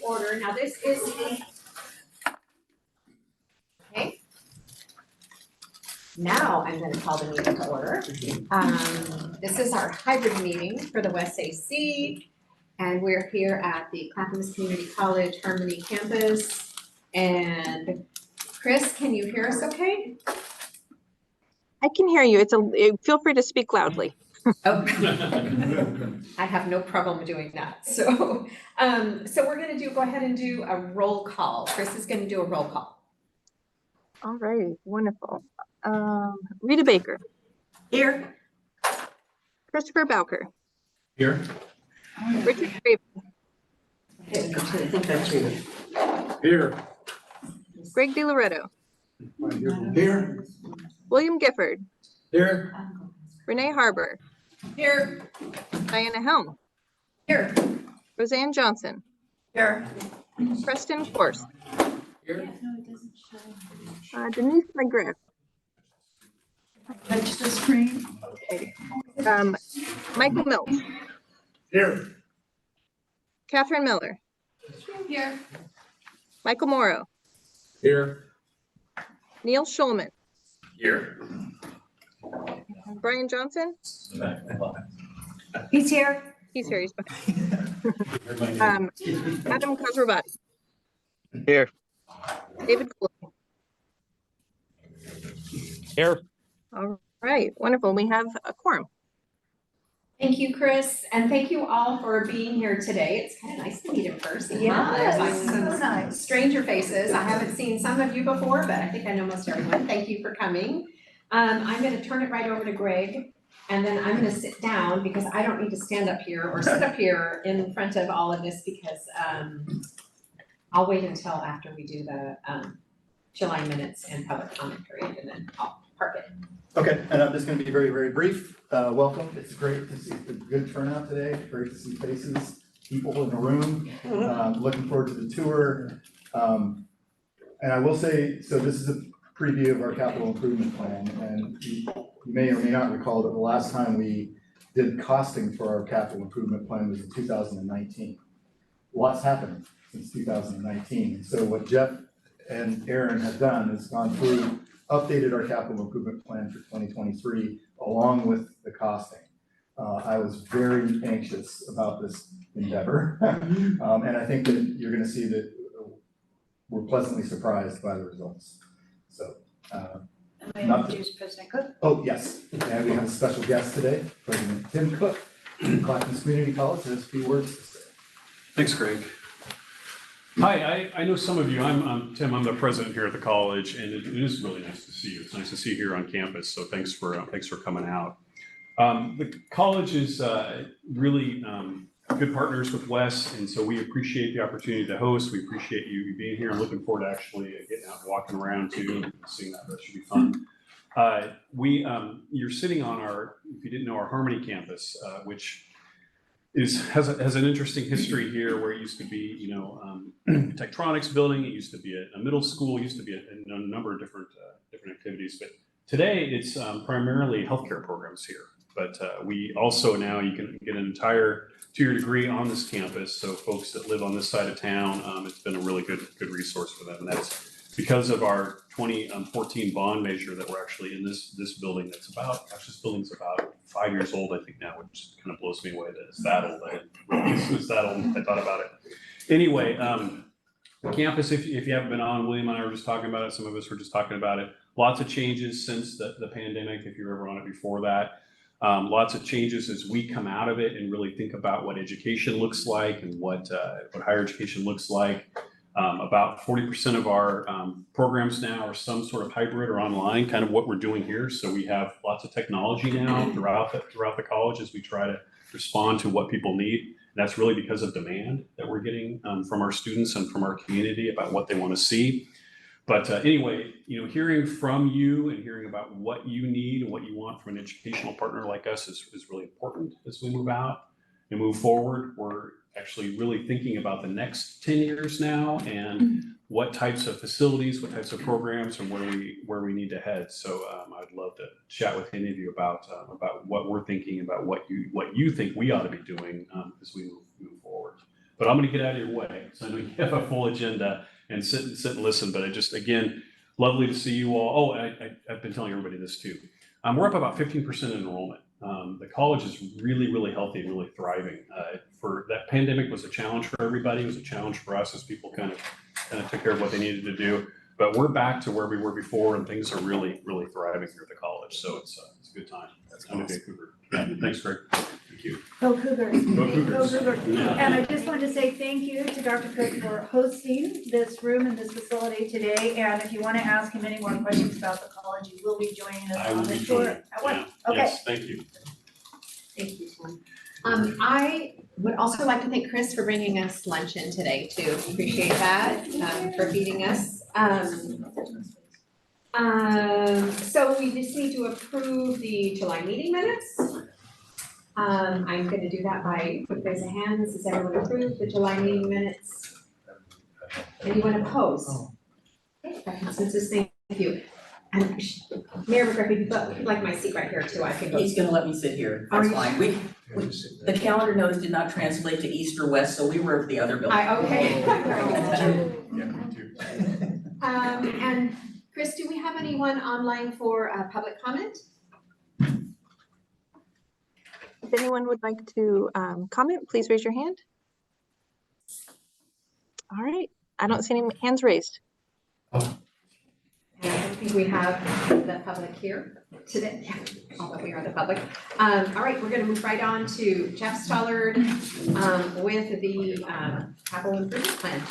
order. Now this is the, okay. Now I'm going to call the meeting to order. This is our hybrid meeting for the West AC, and we're here at the Clackamas Community College Harmony campus. And Chris, can you hear us okay? I can hear you. Feel free to speak loudly. Oh, I have no problem doing that. So we're going to go ahead and do a roll call. Chris is going to do a roll call. All right, wonderful. Rita Baker. Here. Christopher Bowker. Here. Richard Craven. I think that's you. Here. Greg DiLoretto. Here. William Gifford. Here. Renee Harbour. Here. Diana Helm. Here. Roseanne Johnson. Here. Preston Force. Here. Denise McGriff. Touch the screen. Michael Milch. Here. Catherine Miller. Here. Michael Morrow. Here. Neil Schulman. Here. Brian Johnson. He's here. He's here. He's back. Adam Khosrowbadi. Here. David Golding. Here. All right, wonderful. We have a quorum. Thank you, Chris, and thank you all for being here today. It's kind of nice to meet in person. Yes, There's like some stranger faces. I haven't seen some of you before, but I think I know most everyone. Thank you for coming. I'm going to turn it right over to Greg, and then I'm going to sit down because I don't need to stand up here or sit up here in front of all of this because I'll wait until after we do the July minutes and public comment period, and then I'll park it. Okay, and I'm just going to be very, very brief. Welcome. It's great to see a good turnout today. Great to see faces, people in the room. Looking forward to the tour. And I will say, so this is a preview of our capital improvement plan. And you may or may not recall that the last time we did costing for our capital improvement plan was in 2019. Lots happened since 2019. And so what Jeff and Aaron have done is gone through, updated our capital improvement plan for 2023 along with the costing. I was very anxious about this endeavor. And I think that you're gonna see that we're pleasantly surprised by the results. So, Introduce President Cook. oh yes, and we have a special guest today, President Tim Cook, from Clackamas Community College, has a few words to say. Thanks, Greg. Hi, I know some of you. I'm Tim. I'm the president here at the college, and it is really nice to see you. It's nice to see you here on campus. So thanks for coming out. The college is really good partners with Wes, and so we appreciate the opportunity to host. We appreciate you being here. I'm looking forward to actually getting out and walking around too, and seeing that. That should be fun. You're sitting on our, if you didn't know, our Harmony campus, which has an interesting history here, where it used to be, Tektronix building. It used to be a middle school. It used to be a number of different activities. But today it's primarily healthcare programs here. But we also now, you can get an entire 2-year degree on this campus. So folks that live on this side of town, it's been a really good resource for them. And that's because of our 2014 bond measure that we're actually in this building. That's about, gosh, this building's about 5 years old, I think now, which kind of blows me away that it's that old. It's that old. I thought about it. Anyway, the campus, if you haven't been on, William and I were just talking about it. Some of us were just talking about it. Lots of changes since the pandemic, if you were ever on it before that. Lots of changes as we come out of it and really think about what education looks like and what higher education looks like. About 40% of our programs now are some sort of hybrid or online, kind of what we're doing here. So we have lots of technology now throughout the college as we try to respond to what people need. And that's really because of demand that we're getting from our students and from our community about what they want to see. But anyway, hearing from you and hearing about what you need and what you want from an educational partner like us is really important as we move out and move forward. We're actually really thinking about the next 10 years now and what types of facilities, what types of programs, and where we need to head. So I'd love to chat with any of you about what we're thinking, about what you think we ought to be doing as we move forward. But I'm gonna get out of your way, so I know you have a full agenda and sit and listen, but again, lovely to see you all. Oh, I've been telling everybody this too. We're up about 15% in enrollment. The college is really, really healthy and really thriving. For that pandemic was a challenge for everybody. It was a challenge for us as people kind of took care of what they needed to do. But we're back to where we were before, and things are really, really thriving here at the college. So it's a good time. I'm a Vancouver. Thanks, Greg. Thank you. Go Cougars. Go Cougars. Go Cougars. And I just want to say thank you to Dr. Cook for hosting this room and this facility today. And if you want to ask him any more questions about the college, he will be joining us I will on be the tour. joining. Yeah. Okay. Yes, thank you. Thank you, Tim. I would also like to thank Chris for bringing us luncheon today too. Appreciate that, for feeding us. So we just need to approve the July meeting minutes. I'm gonna do that by quick raise of hands. Does everyone approve the July meeting minutes? Anyone opposed? Okay, by consensus, thank you. And Mayor McGriffin, you'd like my seat right here too, I can go. He's gonna let me sit here, Are that's you- fine. The calendar notice did not translate to east or west, so we were at the other building. Okay. Yeah, me too. And Chris, do we have anyone online for public comment? If anyone would like to comment, please raise your hand. All right, I don't see any hands raised. And I don't think we have the public here today, although we are the public. All right, we're gonna move right on to Jeff Stollard with the capital improvement plan.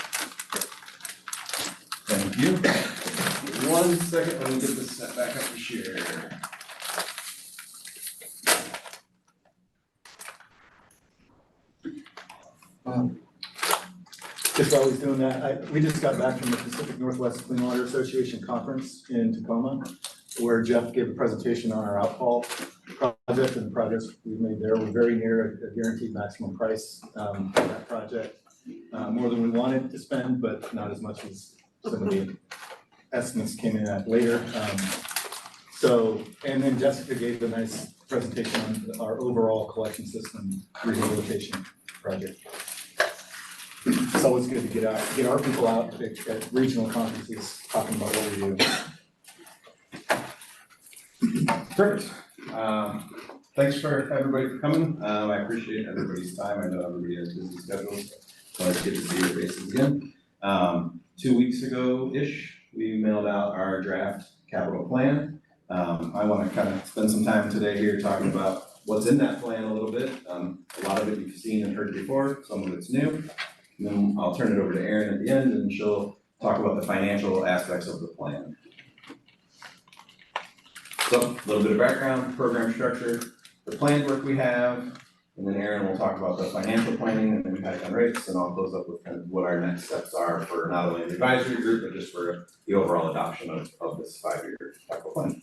Thank you. 1 second, let me get this set back up to share. Just while he's doing that, we just got back from the Pacific Northwest Clean Water Association Conference in Tacoma, where Jeff gave a presentation on our outfall project and the progress we've made there. We're very near a guaranteed maximum price for that project. More than we wanted to spend, but not as much as some of the estimates came in at later. And then Jessica gave a nice presentation on our overall collection system rehabilitation project. It's always good to get our people out at regional conferences talking about what we do. Perfect. Thanks for everybody for coming. I appreciate everybody's time. I know everybody has busy schedules, so it's good to see your faces again. 2 weeks ago-ish, we mailed out our draft capital plan. I want to kind of spend some time today here talking about what's in that plan a little bit. A lot of it you've seen and heard before, some of it's new. And then I'll turn it over to Erin at the end and she'll talk about the financial aspects of the plan. So a little bit of background, program structure, the planned work we have, and then Erin will talk about the financial planning and impact on rates, and I'll close up with kind of what our next steps are for not only the advisory group, but just for the overall adoption of this 5-year capital plan.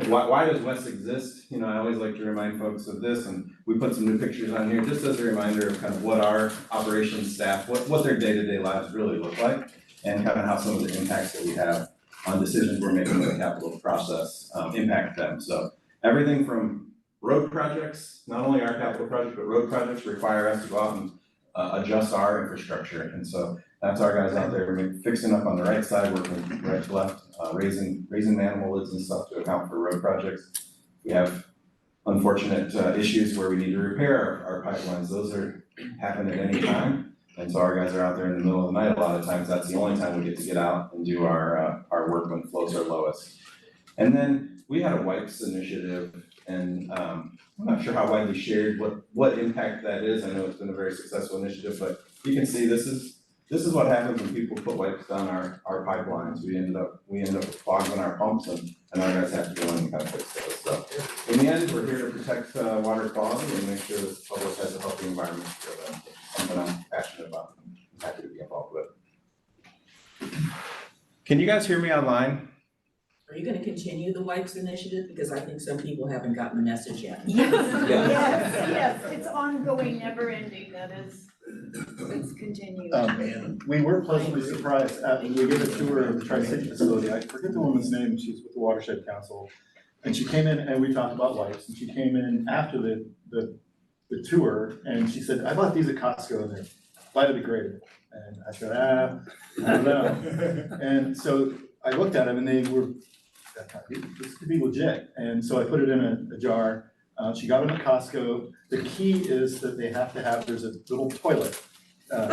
Why does WES exist? You know, I always like to remind folks of this, and we put some new pictures on here just as a reminder of kind of what our operations staff, what their day-to-day lives really look like, and kind of how some of the impacts that we have on decisions we're making in the capital process impact them. So everything from road projects, not only our capital projects, but road projects require us to go out and adjust our infrastructure. And so that's our guys out there fixing up on the right side, working right to left, raising manhole lids and stuff to account for road projects. We have unfortunate issues where we need to repair our pipelines. Those happen at any time. And so our guys are out there in the middle of the night. A lot of times that's the only time we get out and do our work when flows are lowest. And then we had a wipes initiative, and I'm not sure how widely shared what impact that is. I know it's been a very successful initiative, but you can see this is what happens when people put wipes down our pipelines. We end up with clogs on our pumps, and our guys have to go in and kind of fix those. So in the end, we're here to protect water quality and make sure that the public has a healthy environment for them. Something I'm passionate about and I'm happy to be involved with. Can you guys hear me online? Are you gonna continue the wipes initiative? Because I think some people haven't gotten the message yet. Yes, Yeah. yes, it's ongoing, never ending, that is, it's continued. We were pleasantly surprised when we gave a tour of the Tri-City facility. I forget the woman's name, she's with the Watershed Council. And she came in and we talked about wipes, and she came in after the the tour, and she said, I bought these at Costco and they're biodegradable. And I said, I don't know. And so I looked at them and they were, this could be legit. And so I put it in a jar. She got them at Costco. The key is that they have to have, there's a little toilet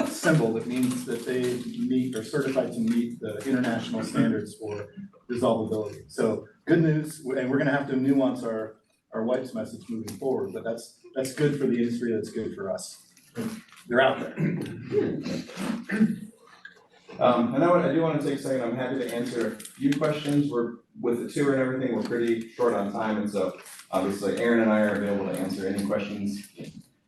symbol that means that they meet or certified to meet the international standards for dissolvability. So good news, and we're gonna have to nuance our wipes message moving forward, but that's good for the industry, that's good for us. They're out there. And I do want to take a second, I'm happy to answer a few questions. With the tour and everything, we're pretty short on time, and so obviously Aaron and I are available to answer any questions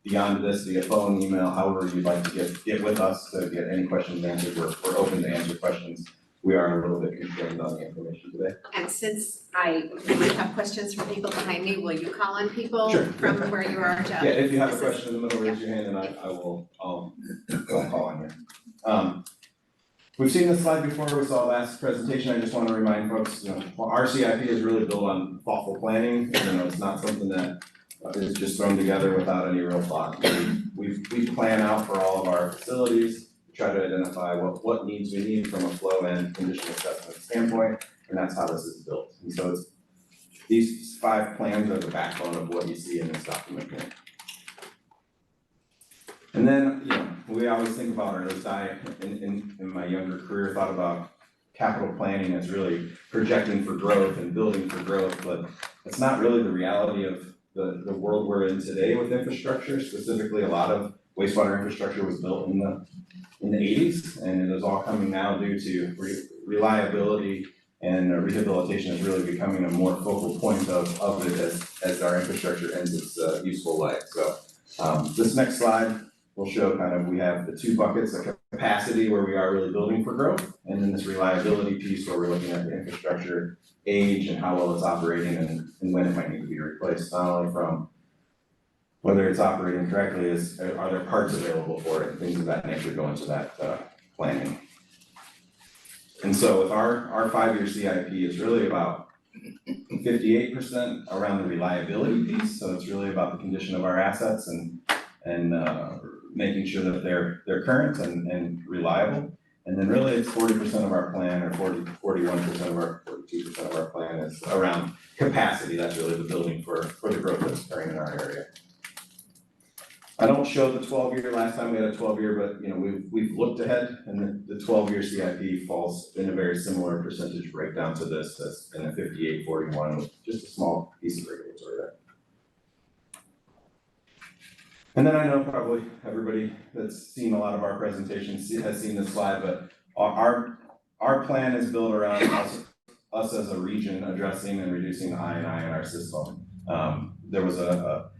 beyond this via phone, email, however you'd like to get with us to get any questions answered. We're open to answer questions. We are a little bit constrained on the information today. And since I might have questions from people behind me, will you call on people Sure. from where you are, Jeff? Yeah, if you have a question in the middle, raise your hand and I'll call on you. We've seen this slide before, we saw last presentation. I just want to remind folks, our CIP is really built on thoughtful planning. It's not something that is just thrown together without any real thought. We plan out for all of our facilities, try to identify what needs we need from a flow and condition assessment standpoint, and that's how this is built. And so these 5 plans are the backbone of what you see in this document here. And then, we always think about, or at least I, in my younger career, thought about capital planning as really projecting for growth and building for growth, but it's not really the reality of the world we're in today with infrastructure. Specifically, a lot of wastewater infrastructure was built in the 80s, and it is all coming now due to reliability, and rehabilitation is really becoming a more focal point of it as our infrastructure ends its useful life. So this next slide will show kind of, we have the 2 buckets of capacity where we are really building for growth, and then this reliability piece where we're looking at the infrastructure age and how well it's operating and when it might need to be replaced, not only from whether it's operating correctly, are there parts available for it, and things of that nature go into that planning. And so with our 5-year CIP is really about 58% around the reliability piece, so it's really about the condition of our assets and making sure that they're current and reliable. And then really it's 40% of our plan, or 41% of our, 42% of our plan is around capacity. That's really the building for the growth that's occurring in our area. I don't show the 12-year, last time we had a 12-year, but we've looked ahead, and the 12-year CIP falls in a very similar percentage breakdown to this, that's in a 58-41 with just a small piece of regulatory there. And then I know probably everybody that's seen a lot of our presentations has seen this slide, but our plan is built around us as a region addressing and reducing the I&I in our system. There was an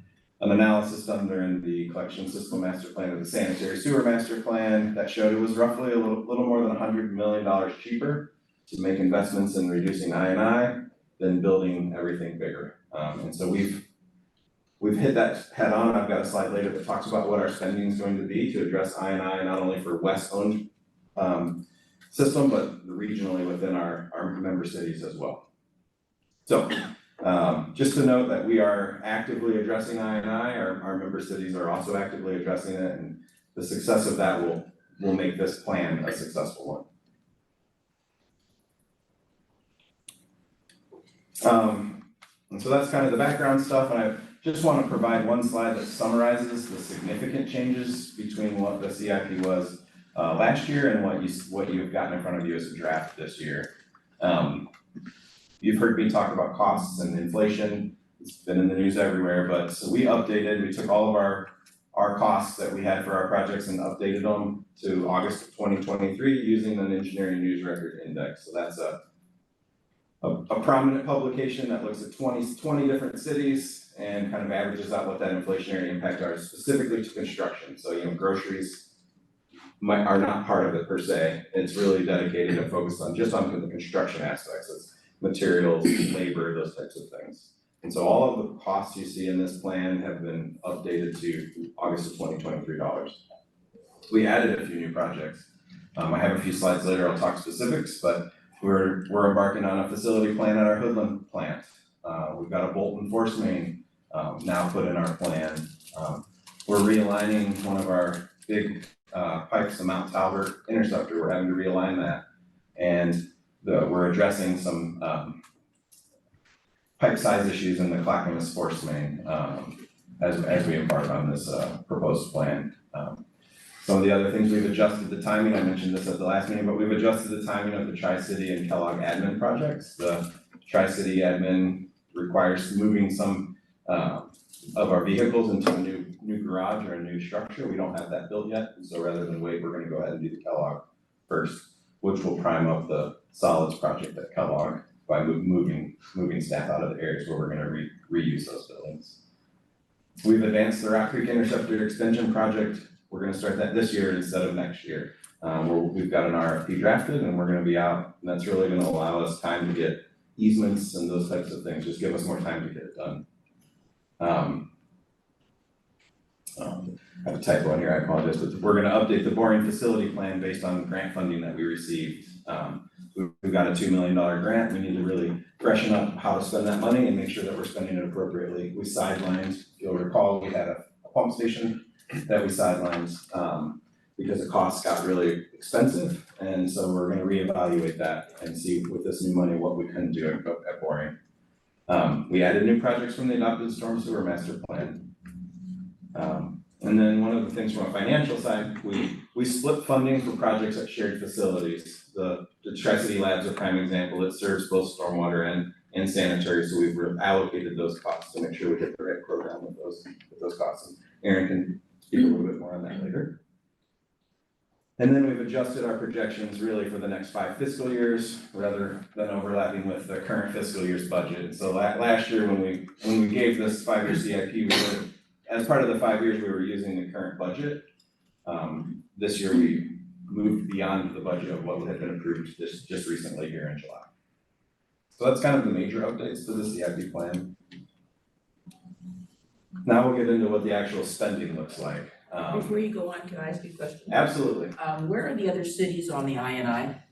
analysis done during the collection system master plan and the sanitary sewer master plan that showed it was roughly a little more than $100 million cheaper to make investments in reducing I&I than building everything bigger. And so we've hit that head on. I've got a slide later that talks about what our spending is going to be to address I&I, not only for West-owned system, but regionally within our member cities as well. So just to note that we are actively addressing I&I, our member cities are also actively addressing it, and the success of that will make this plan a successful one. And so that's kind of the background stuff, and I just want to provide one slide that summarizes the significant changes between what the CIP was last year and what you've gotten in front of you as a draft this year. You've heard me talk about costs and inflation. It's been in the news everywhere, but so we took all of our costs that we had for our projects and updated them to August of 2023 using an engineering news record index. So that's a prominent publication that looks at 20 different cities and kind of averages out what that inflationary impact are specifically to construction. So, groceries are not part of it per se. It's really dedicated and focused on just on the construction aspects. It's materials, labor, those types of things. And so all of the costs you see in this plan have been updated to August of 2023 dollars. We added a few new projects. I have a few slides later, I'll talk specifics, but we're embarking on a facility plan at our Hoodland plant. We've got a Bolton force main now put in our plan. we're realigning one of our big pipes, the Mount Talbot interceptor, we're having to realign that. And we're addressing some pipe size issues in the Clackamas force main as we embark on this proposed plan. Some of the other things, we've adjusted the timing, I mentioned this at the last meeting, but we've adjusted the timing of the Tri-City and Kellogg admin projects. The Tri-City admin requires moving some of our vehicles into a new garage or a new structure. We don't have that built yet, and so rather than wait, we're gonna go ahead and do the Kellogg first, which will prime up the solids project at Kellogg by moving staff out of the areas where we're gonna reuse those buildings. We've advanced the Rock Creek Interceptor Extension project. We're gonna start that this year instead of next year. We've got an RFP drafted and we're gonna be out, and that's really gonna allow us time to get easements and those types of things, just give us more time to get it done. I have a typo in here, I apologize, but we're gonna update the boring facility plan based on grant funding that we received. We've got a $2 million grant, we need to really freshen up how to spend that money and make sure that we're spending it appropriately. We sidelined, if you'll recall, we had a pump station that we sidelined because the costs got really expensive. And so we're gonna reevaluate that and see with this new money what we can do at boring. We added new projects from the adopted storm sewer master plan. And then one of the things from a financial side, we split funding for projects at shared facilities. The Tri-City Lab's a prime example. It serves both stormwater and sanitary, so we've allocated those costs to make sure we hit the right program with those costs. And Aaron can speak a little bit more on that later. And then we've adjusted our projections really for the next 5 fiscal years rather than overlapping with the current fiscal year's budget. So last year when we gave this 5-year CIP, we were, as part of the 5 years, we were using the current budget. This year we moved beyond the budget of what had been approved just recently here in July. So that's kind of the major updates to the CIP plan. Now we'll get into what the actual spending looks like. Before you go on, can I ask you a question? Absolutely. Where are the other cities on the INI?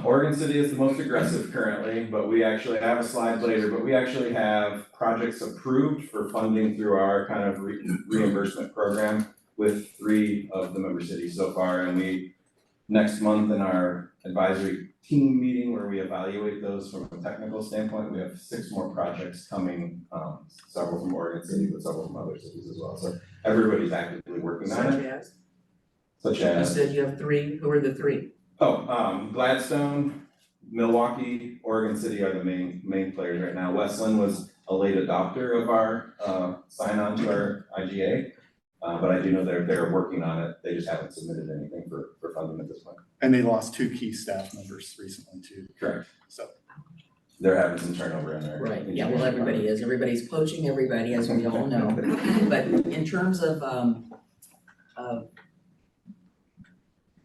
Oregon City is the most aggressive currently, but we actually have a slide later, but we actually have projects approved for funding through our kind of reimbursement program with 3 of the member cities so far. And we, next month in our advisory team meeting where we evaluate those from a technical standpoint, we have 6 more projects coming, several from Oregon City, but several from other cities as well. So everybody's actively working on it. Such as? You said you have 3, who are the 3? Gladstone, Milwaukee, Oregon City are the main players right now. Westland was a late adopter of our sign on to our IGA. But I do know they're working on it. They just haven't submitted anything for funding at this point. And they lost 2 key staff members recently too. Correct. So they're having some turnover in there. Right, yeah, well, everybody is. Everybody's poaching everybody, as we all know. But in terms of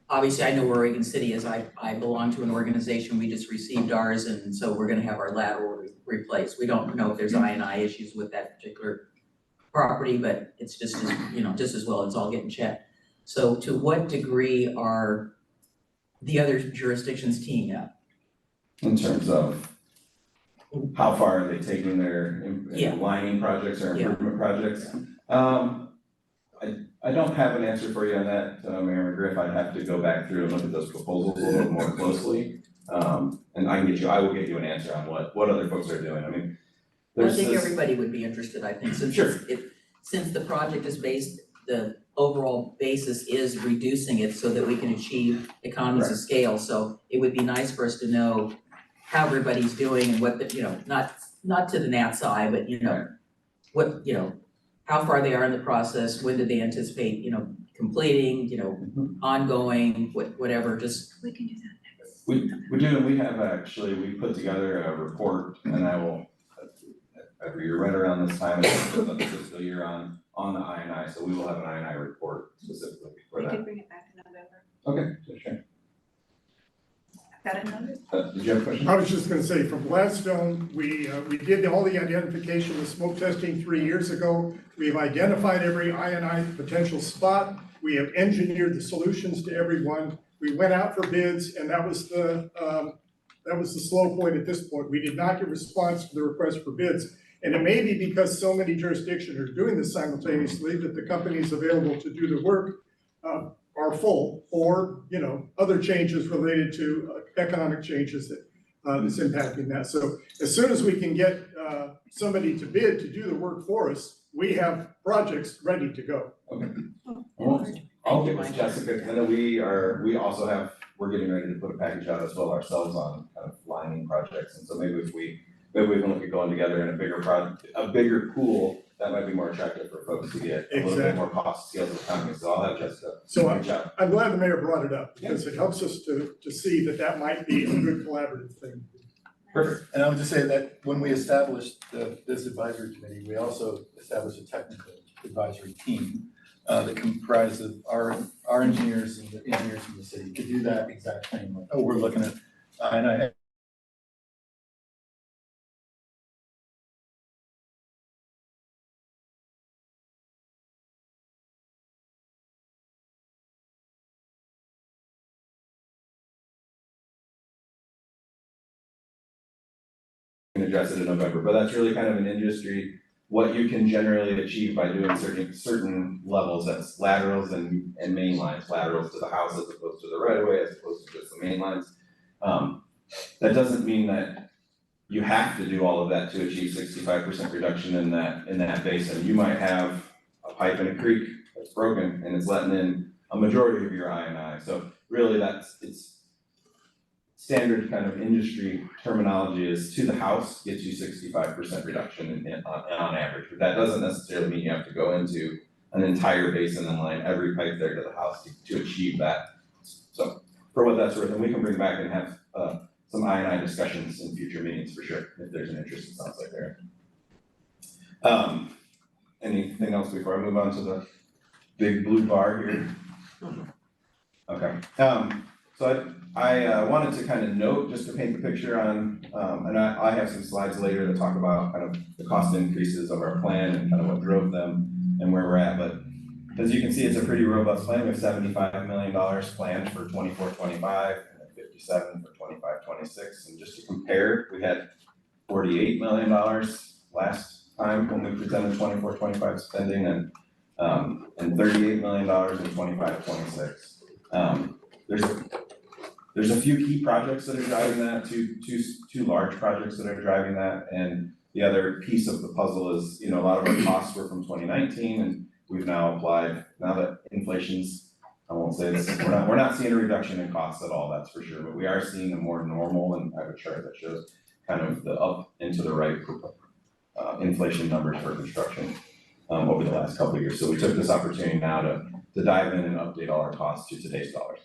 obviously, I know where Oregon City is. I belong to an organization. We just received ours, and so we're gonna have our lateral replaced. We don't know if there's INI issues with that particular property, but it's just as, just as well, it's all getting checked. So to what degree are the other jurisdictions teeing up? In terms of how far are they taking their Yeah. lining projects or Yeah. improvement projects? I don't have an answer for you on that, Mayor McGriff. I'd have to go back through and look at those proposals a little more closely. And I will get you an answer on what other folks are doing. I mean, I think everybody would be interested, since the project is based, the overall basis is reducing it so that we can achieve economies of scale. So it would be nice for us to know how everybody's doing and what not to the gnat's eye, but what, how far they are in the process, when do they anticipate, completing, ongoing, whatever, just. We can do that next. We do, and we put together a report, and I will, every year right around this time, it's the fiscal year on the INI, so we will have an INI report specifically for We that. could bring it back in November. Okay, sure. Got it noted? Did you have a question? I was just gonna say, from Gladstone, we did all the identification with smoke testing 3 years ago. We've identified every INI potential spot. We have engineered the solutions to every one. We went out for bids, and that was the slow point at this point. We did not get response to the request for bids. And it may be because so many jurisdictions are doing this simultaneously that the companies available to do the work are full, or, you know, other changes related to economic changes that that's impacting that. So as soon as we can get somebody to bid to do the work for us, we have projects ready to go. Okay. I'll get with Jessica, because I know we're getting ready to put a package out as well ourselves on kind of lining projects, and so maybe we can look at going together in a bigger pool, that might be more attractive for folks to get a little bit more cost scales of economy, so I'll have Jessica reach out. I'm glad the mayor brought it up, because it helps us to see that might be a good collaborative thing. Perfect. And I would just say that when we established this advisory committee, we also established a technical advisory team that comprised of our engineers and the engineers from the city to do that exact thing. Like, oh, we're looking at, and I can address it in November, but that's really kind of an industry, what you can generally achieve by doing certain levels, that's laterals and main lines, laterals to the house as opposed to the right of way, as opposed to just the main lines. That doesn't mean that you have to do all of that to achieve 65% reduction in that basin. You might have a pipe in a creek that's broken and it's letting in a majority of your I&I. So really it's standard kind of industry terminology is to the house gets you 65% reduction on average, but that doesn't necessarily mean you have to go into an entire basin and line every pipe there to the house to achieve that. So for what that's worth, and we can bring back and have some I&I discussions in future meetings for sure, if there's an interest, it sounds like there. Anything else before I move on to the big blue bar here? Okay, so I wanted to kind of note, just to paint the picture on, and I have some slides later that talk about kind of the cost increases of our plan and kind of what drove them and where we're at, but as you can see, it's a pretty robust plan. We have $75 million planned for 24-25, and then 57 for 25-26, and just to compare, we had $48 million last time when we presented 24-25 spending, and $38 million in 25-26. There's a few key projects that are driving that, two large projects that are driving that, and the other piece of the puzzle is, you know, a lot of our costs were from 2019, and we've now applied, now that inflation's, I won't say this, we're not seeing a reduction in costs at all, that's for sure, but we are seeing a more normal, and I have a chart that shows kind of the up and to the right inflation numbers for construction over the last couple of years. So we took this opportunity now to dive in and update all our costs to today's dollars.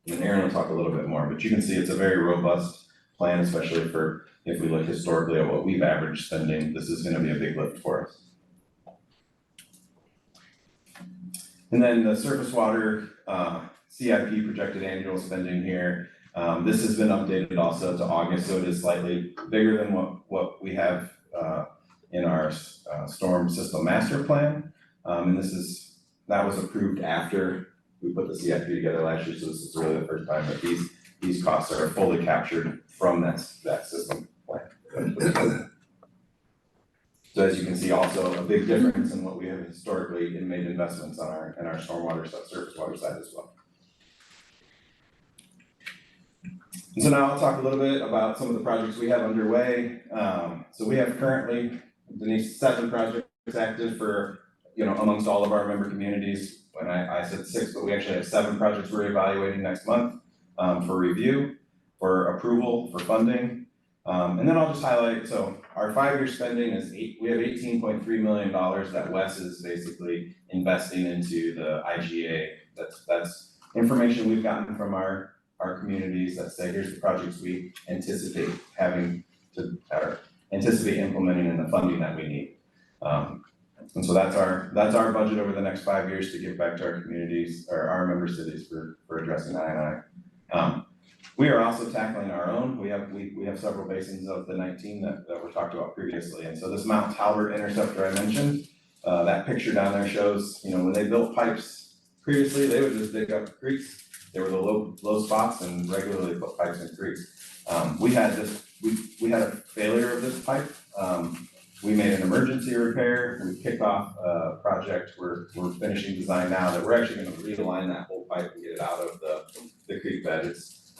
And Aaron will talk a little bit more, but you can see it's a very robust plan, especially for if we look historically at what we've averaged spending, this is gonna be a big lift for us. And then the surface water CIP projected annual spending here. This has been updated also to August, so it is slightly bigger than what we have in our storm system master plan. And that was approved after we put the CIP together last year, so this is really the first time that these costs are fully captured from that system plan. So as you can see, also a big difference in what we have historically made investments on our stormwater side, surface water side as well. And so now I'll talk a little bit about some of the projects we have underway. So we have currently, Denise, 7 projects active for, you know, amongst all of our member communities. When I said 6, but we actually have 7 projects we're evaluating next month for review, for approval, for funding. And then I'll just highlight, so our 5-year spending is we have $18.3 million that Wes is basically investing into the IGA. That's information we've gotten from our communities that say, here's the projects we anticipate anticipate implementing and the funding that we need. And so that's our budget over the next 5 years to give back to our communities or our member cities for addressing I&I. We are also tackling our own. We have several basins of the 19 that were talked about previously. And so this Mount Talbert interceptor I mentioned, that picture down there shows, you know, when they built pipes previously, they would just dig up creeks. They were the low spots and regularly put pipes in creeks. We had a failure of this pipe we made an emergency repair, we kicked off a project, we're finishing design now that we're actually gonna realign that whole pipe and get it out of the creek bed. It's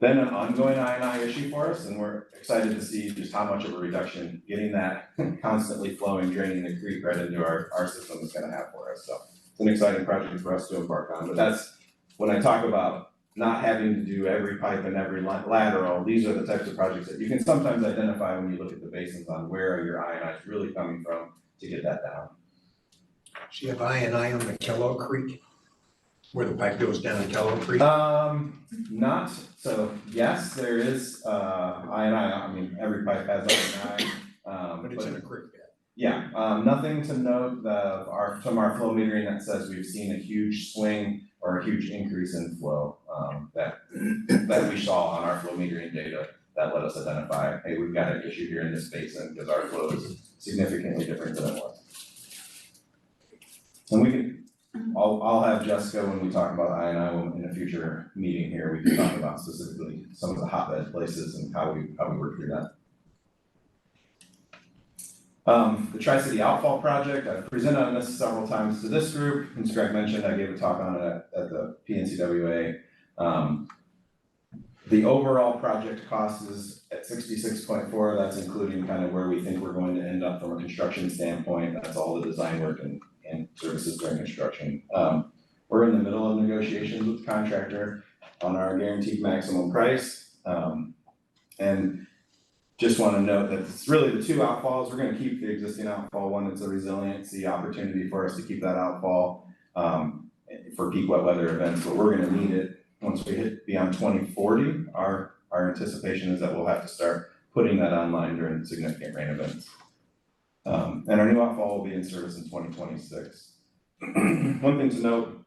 been an ongoing I&I issue for us, and we're excited to see just how much of a reduction getting that constantly flowing, draining the creek right into our system is gonna have for us. So it's an exciting project for us to embark on, but that's, when I talk about not having to do every pipe and every lateral, these are the types of projects that you can sometimes identify when you look at the basins on where are your I&Is really coming from to get that down. So you have I&I on the Kellogg Creek, where the pipe goes down in Kellogg Creek? Not, so yes, there is, I&I, I mean, every pipe has I&I. But it's in a creek bed. Yeah, nothing to note from our flow metering that says we've seen a huge swing or a huge increase in flow, that we saw on our flow metering data that let us identify, hey, we've got an issue here in this basin because our flow is significantly different than it was. And we can, I'll have Jessica, when we talk about I&I in a future meeting here, we can talk about specifically some of the hotbed places and how we work through that. The Tri-City Outfall Project, I've presented on this several times to this group. As Greg mentioned, I gave a talk on it at the PNCWA. The overall project cost is at 66.4. That's including kind of where we think we're going to end up from a construction standpoint. That's all the design work and services during construction. We're in the middle of negotiations with the contractor on our guaranteed maximum price. And just want to note that it's really the two outfalls. We're going to keep the existing outfall one. It's a resiliency opportunity for us to keep that outfall for peak wet weather events, but we're going to need it once we hit beyond 2040. Our anticipation is that we'll have to start putting that online during significant rain events. And our new outfall will be in service in 2026. One thing to note,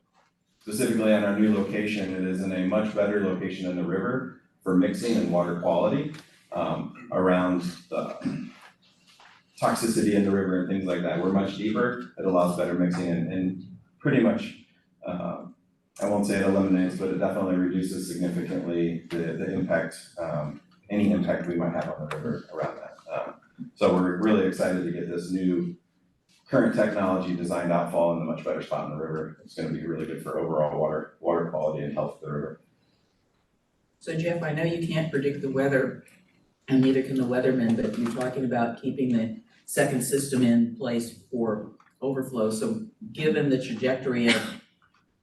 specifically on our new location, it is in a much better location in the river for mixing and water quality. Around the toxicity in the river and things like that. We're much deeper, it allows better mixing and pretty much, I won't say it eliminates, but it definitely reduces significantly the impact, any impact we might have on the river around that. So we're really excited to get this new current technology designed outfall in a much better spot in the river. It's gonna be really good for overall water quality and health of the river. So Jeff, I know you can't predict the weather, and neither can the weathermen, but you're talking about keeping the second system in place for overflow. So given the trajectory of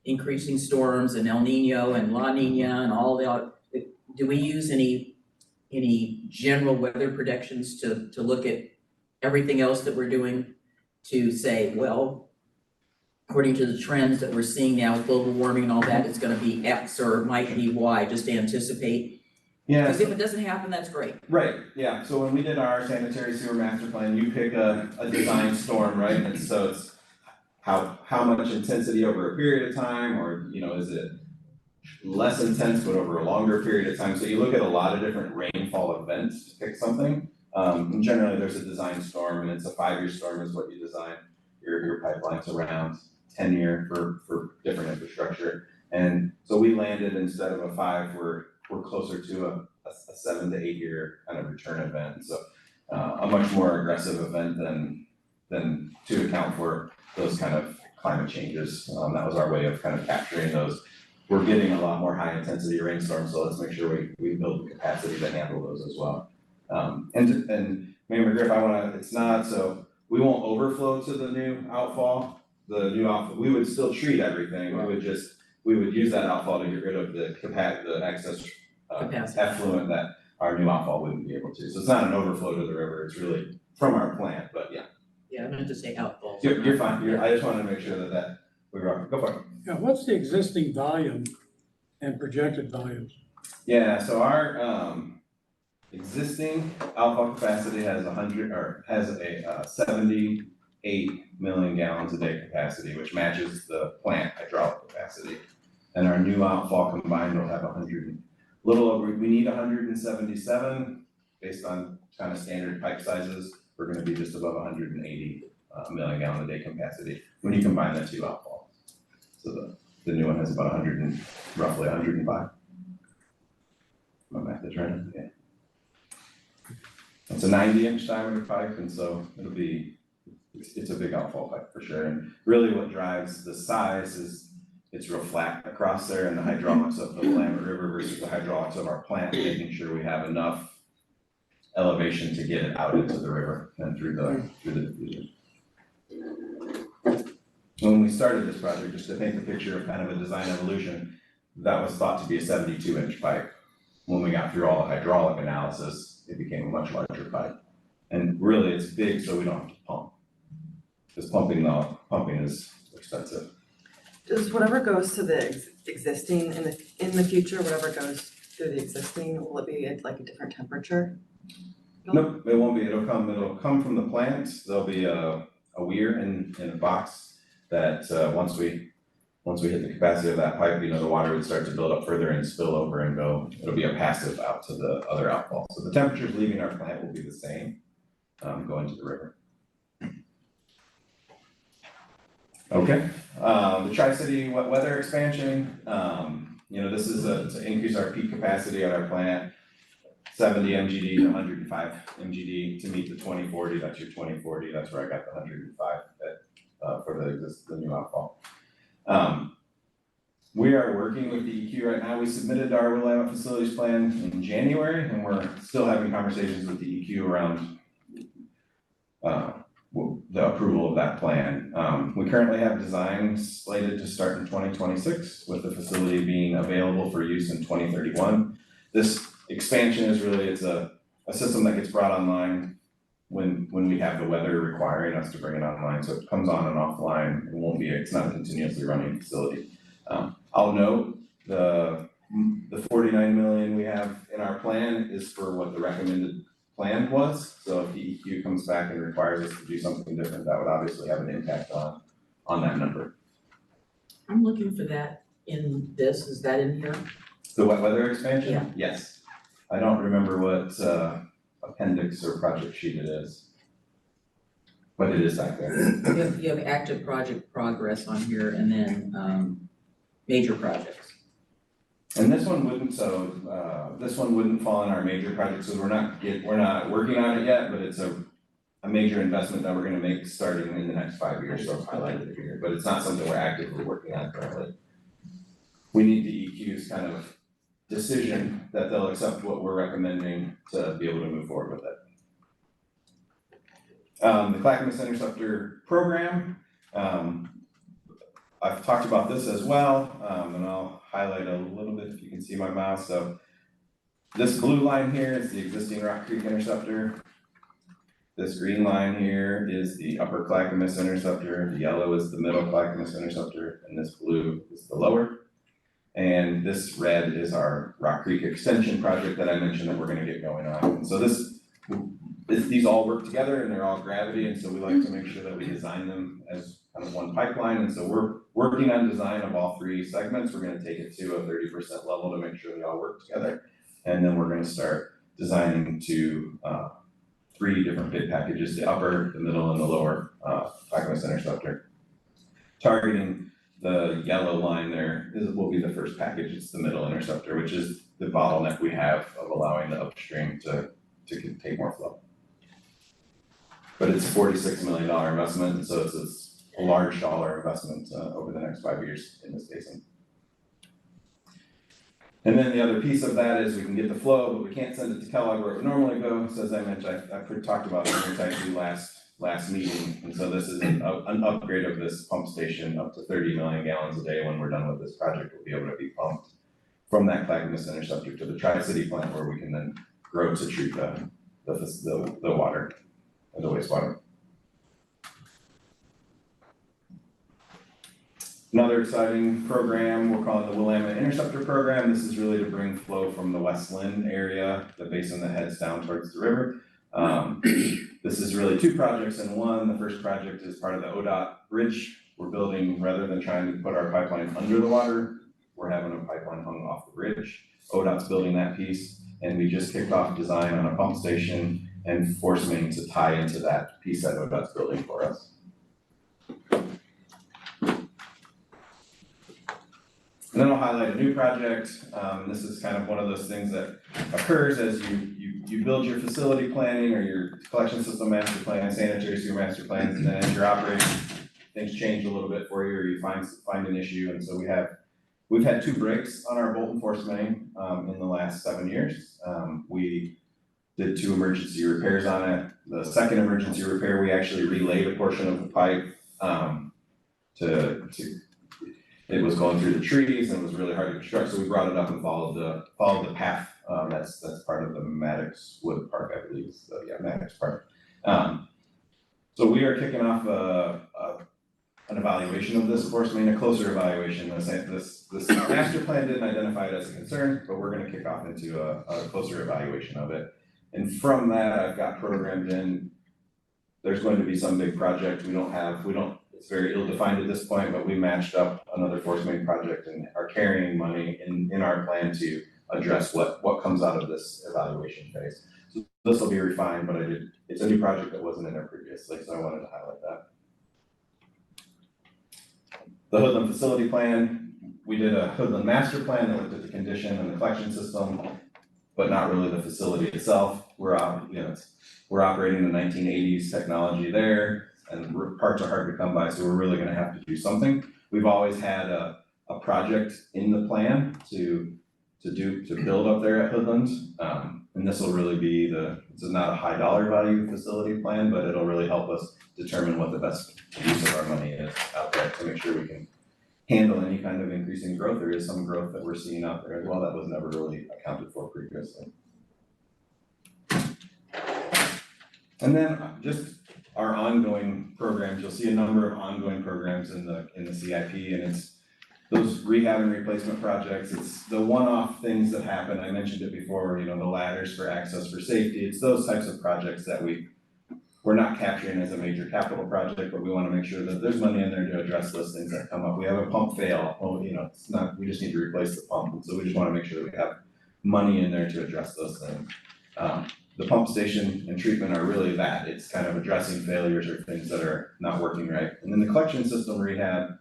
increasing storms and El Nino and La Nina and all do we use any general weather predictions to look at everything else that we're doing to say, well, according to the trends that we're seeing now with global warming and all that, it's gonna be X or it might be Y, just to anticipate? Yeah. Because if it doesn't happen, that's great. Right, yeah, so when we did our sanitary sewer master plan, you pick a design storm, right? And so it's how much intensity over a period of time, or, you know, is it less intense but over a longer period of time? So you look at a lot of different rainfall events to pick something. And generally there's a design storm, and it's a 5-year storm is what you design your pipelines around, 10-year for different infrastructure. And so we landed, instead of a 5, we're closer to a 7 to 8 year kind of return event. So a much more aggressive event than to account for those kind of climate changes. That was our way of kind of capturing those. We're getting a lot more high intensity rainstorms, so let's make sure we build the capacity to handle those as well. And Mayor McGriff, it's not, so we won't overflow to the new outfall. We would still treat everything. We would use that outfall to get rid of the excess effluent that our new outfall wouldn't be able to. So it's not an overflow to the river, it's really from our plant, but yeah. Yeah, I meant to say outfalls. You're fine, I just wanted to make sure that we were, go for it. Yeah, what's the existing volume and projected volumes? Yeah, so our existing outfall capacity has a 78 million gallons a day capacity, which matches the plant hydraulic capacity. And our new outfall combined will have we need 177 based on kind of standard pipe sizes. We're gonna be just above 180 million gallon a day capacity when you combine the two outfalls. So the new one has about roughly 105. My math is right, yeah. It's a 90-inch diameter pipe, and so it's a big outfall pipe for sure. And really what drives the size is it's real flat across there, and the hydraulics of the Willamette River versus the hydraulics of our plant, making sure we have enough elevation to get it out into the river and through the diffuser. When we started this project, just to paint the picture of kind of a design evolution, that was thought to be a 72-inch pipe. When we got through all the hydraulic analysis, it became a much larger pipe. And really it's big so we don't have to pump. Because pumping is expensive. Does whatever goes to the existing in the future, whatever goes through the existing, will it be at like a different temperature? Nope, it won't be. It'll come from the plant. There'll be a weir in a box that once we hit the capacity of that pipe, the water would start to build up further and spill over and go. It'll be a passive out to the other outfall. So the temperatures leaving our plant will be the same, going to the river. Okay, the Tri-City wet weather expansion, this is to increase our peak capacity at our plant, 70 MGD to 105 MGD to meet the 2040, that's your 2040, that's where I got the 105 for the new outfall. We are working with the EQ right now. We submitted our Willamette facilities plan in January, and we're still having conversations with the EQ around the approval of that plan. We currently have designs slated to start in 2026, with the facility being available for use in 2031. This expansion is really, it's a system that gets brought online when we have the weather requiring us to bring it online. So it comes on and offline. It's not a continuously running facility. I'll note the 49 million we have in our plan is for what the recommended plan was. So if the EQ comes back and requires us to do something different, that would obviously have an impact on that number. I'm looking for that in this, is that in here? The wet weather expansion? Yeah. Yes. I don't remember what appendix or project sheet it is, but it is back there. You have active project progress on here and then major projects. And this one wouldn't, this one wouldn't fall in our major projects, so we're not working on it yet, but it's a major investment that we're gonna make starting in the next 5 years, so it's highlighted here, but it's not something we're actively working on currently. We need the EQ's kind of decision that they'll accept what we're recommending to be able to move forward with it. The Clackamas Interceptor program, I've talked about this as well, and I'll highlight a little bit if you can see my mouse. So this blue line here is the existing Rock Creek Interceptor. This green line here is the upper Clackamas Interceptor. The yellow is the middle Clackamas Interceptor, and this blue is the lower. And this red is our Rock Creek extension project that I mentioned that we're gonna get going on. And so these all work together and they're all gravity, and so we like to make sure that we design them as kind of one pipeline. And so we're working on design of all 3 segments. We're gonna take it to a 30% level to make sure they all work together. And then we're gonna start designing to 3 different bid packages, the upper, the middle, and the lower Clackamas Interceptor. Targeting the yellow line there will be the first package. It's the middle interceptor, which is the bottleneck we have of allowing the upstream to take more flow. But it's a $46 million investment, so it's a large dollar investment over the next 5 years in this basin. And then the other piece of that is we can get the flow, but we can't send it to Kellogg where it would normally go. So as I mentioned, I talked about the last meeting, and so this is an upgrade of this pump station up to 30 million gallons a day. When we're done with this project, we'll be able to be pumped from that Clackamas Interceptor to the Tri-City plant, where we can then grow to treat the water, or the wastewater. Another exciting program we're calling the Willamette Interceptor Program. This is really to bring flow from the West Lynn area, the basin that heads down towards the river. This is really 2 projects in one. The first project is part of the ODOT bridge we're building. Rather than trying to put our pipeline under the water, we're having a pipeline hung off the bridge. ODOT's building that piece, and we just kicked off design on a pump station and force main to tie into that piece that ODOT's building for us. And then I'll highlight a new project. This is kind of one of those things that occurs as you you build your facility planning or your collection system master plan, sanitary sewer master plans, and then as you're operating, things change a little bit for you, or you find an issue, and so we've had 2 breaks on our Bolton force main, in the last 7 years. We did 2 emergency repairs on it. The second emergency repair, we actually relayed a portion of the pipe, it was going through the trees and it was really hard to construct, so we brought it up and followed the path. That's part of the Maddox Wood Park, I believe, so yeah, Maddox Park. So we are kicking off an evaluation of this force main, a closer evaluation. This master plan didn't identify it as a concern, but we're gonna kick off into a closer evaluation of it. And from that, I've got programmed in, there's going to be some big project, it's very ill-defined at this point, but we matched up another force main project and are carrying money in our plan to address what comes out of this evaluation phase. So this will be refined, but it's a new project that wasn't in there previously, so I wanted to highlight that. The Hoodland facility plan, we did a Hoodland master plan that looked at the condition and the collection system, but not really the facility itself. We're operating the 1980s technology there, and parts are hard to come by, so we're really gonna have to do something. We've always had a project in the plan to build up there at Hoodland, and this will really be it's not a high dollar value facility plan, but it'll really help us determine what the best use of our money is out there to make sure we can handle any kind of increasing growth. There is some growth that we're seeing out there as well that was never really accounted for previously. And then just our ongoing programs, you'll see a number of ongoing programs in the CIP, and it's those rehab and replacement projects. It's the one-off things that happen. I mentioned it before, the ladders for access for safety. It's those types of projects that we're not capturing as a major capital project, but we want to make sure that there's money in there to address those things that come up. We have a pump fail, it's not, we just need to replace the pump, and so we just want to make sure that we have money in there to address those things. The pump station and treatment are really that. It's kind of addressing failures or things that are not working right. And then the collection system rehab,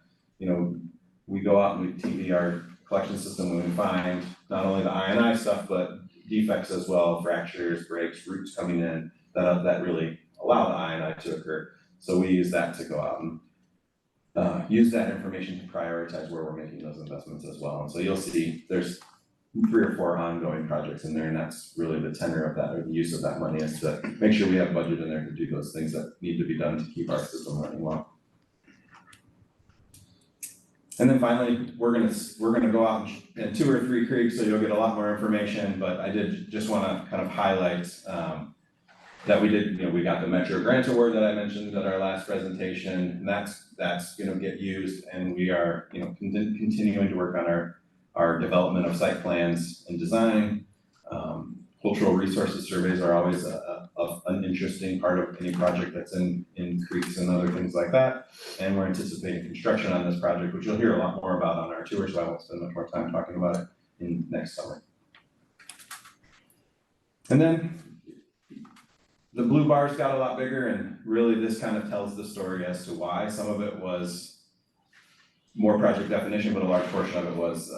we go out and we TV our collection system when we find not only the I&I stuff, but defects as well, fractures, breaks, roots coming in that really allow the I&I to occur. So we use that to go out and use that information to prioritize where we're making those investments as well. And so you'll see there's 3 or 4 ongoing projects in there, and that's really the tenor of that, or the use of that money, is to make sure we have budget in there to do those things that need to be done to keep our system running well. And then finally, we're gonna go out and 2 or 3 creeks, so you'll get a lot more information, but I did just wanna kind of highlight that we got the Metro Grant Award that I mentioned at our last presentation, and that's gonna get used, and we are, continuing to work on our development of site plans and design. Cultural resources surveys are always an interesting part of any project that's in creeks and other things like that. And we're anticipating construction on this project, which you'll hear a lot more about on our tour, so I won't spend much more time talking about it in next summer. And then the blue bars got a lot bigger, and really this kind of tells the story as to why. Some of it was more project definition, but a large portion of it was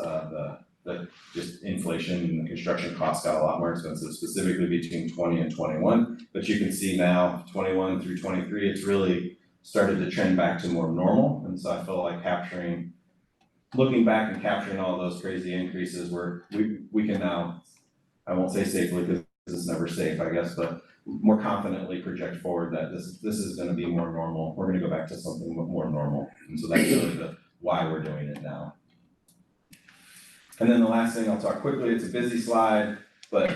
the just inflation, and the construction costs got a lot more expensive, specifically between 20 and 21. But you can see now, 21 through 23, it's really started to trend back to more normal. And so I feel like looking back and capturing all those crazy increases, we can now, I won't say safely because it's never safe, I guess, but more confidently project forward that this is gonna be more normal. We're gonna go back to something more normal. And so that's really why we're doing it now. And then the last thing, I'll talk quickly, it's a busy slide, but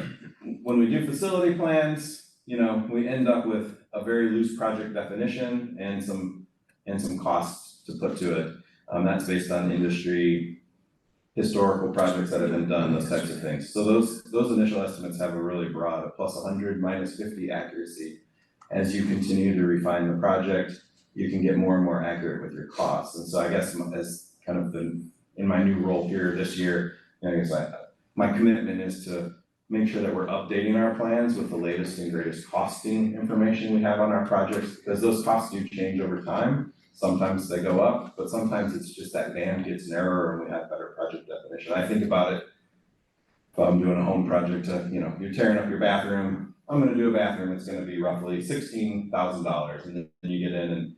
when we do facility plans, we end up with a very loose project definition and some costs to put to it. That's based on industry, historical projects that have been done, those types of things. So those initial estimates have a really broad, a +100, -50 accuracy. As you continue to refine the project, you can get more and more accurate with your costs. And so I guess as kind of in my new role here this year, my commitment is to make sure that we're updating our plans with the latest and greatest costing information we have on our projects, because those costs do change over time. Sometimes they go up, but sometimes it's just that band gets narrower and we have better project definition. I think about it if I'm doing a home project, you're tearing up your bathroom, I'm gonna do a bathroom, it's gonna be roughly $16,000, and then you get in and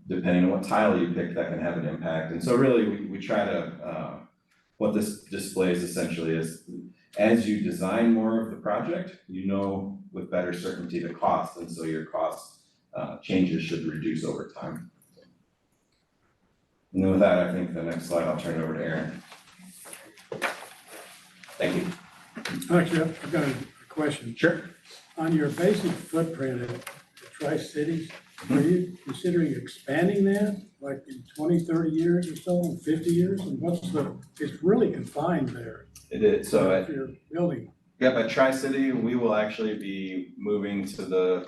depending on what tile you pick, that can have an impact. And so really, we try to, what this displays essentially is, as you design more of the project, you know with better certainty the cost, and so your cost changes should reduce over time. And then with that, I think the next slide, I'll turn it over to Aaron. Thank you. Actually, I've got a question. Sure. On your basic footprint at Tri-Cities, are you considering expanding that, like in 20, 30 years or so, in 50 years? And it's really confined there. It is, so If you're building. Yep, at Tri-City, we will actually be moving into the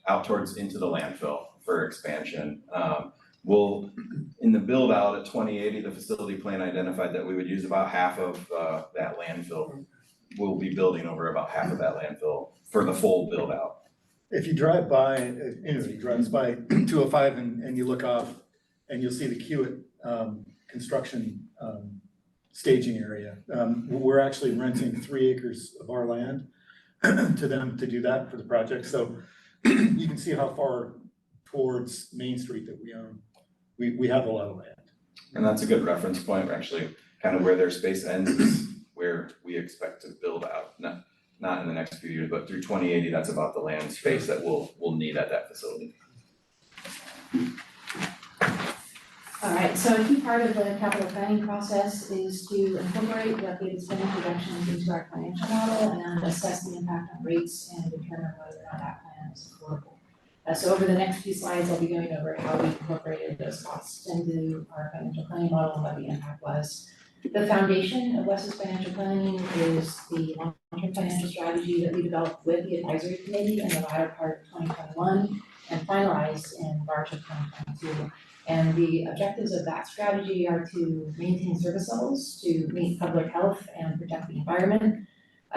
landfill for expansion. In the build out at 2080, the facility plan identified that we would use about half of that landfill. We'll be building over about half of that landfill for the full build out. If you drive by, anybody drives by 205 and you look off and you'll see the Kiewit construction staging area. We're actually renting 3 acres of our land to them to do that for the project. So you can see how far towards Main Street that we own. We have a lot of land. And that's a good reference point. We're actually kind of where their space ends is where we expect to build out. Not in the next few years, but through 2080, that's about the land space that we'll need at that facility. All right, so a key part of the capital planning process is to incorporate the updated spending projections into our financial model and assess the impact on rates and determine whether or not that plan is affordable. So over the next few slides, I'll be going over how we incorporated those costs into our financial planning model and what the impact was. The foundation of Wes's financial planning is the long-term financial strategy that we developed with the advisory committee in the latter part of 2021 and finalized in March of 2022. And the objectives of that strategy are to maintain service levels, to meet public health and protect the environment,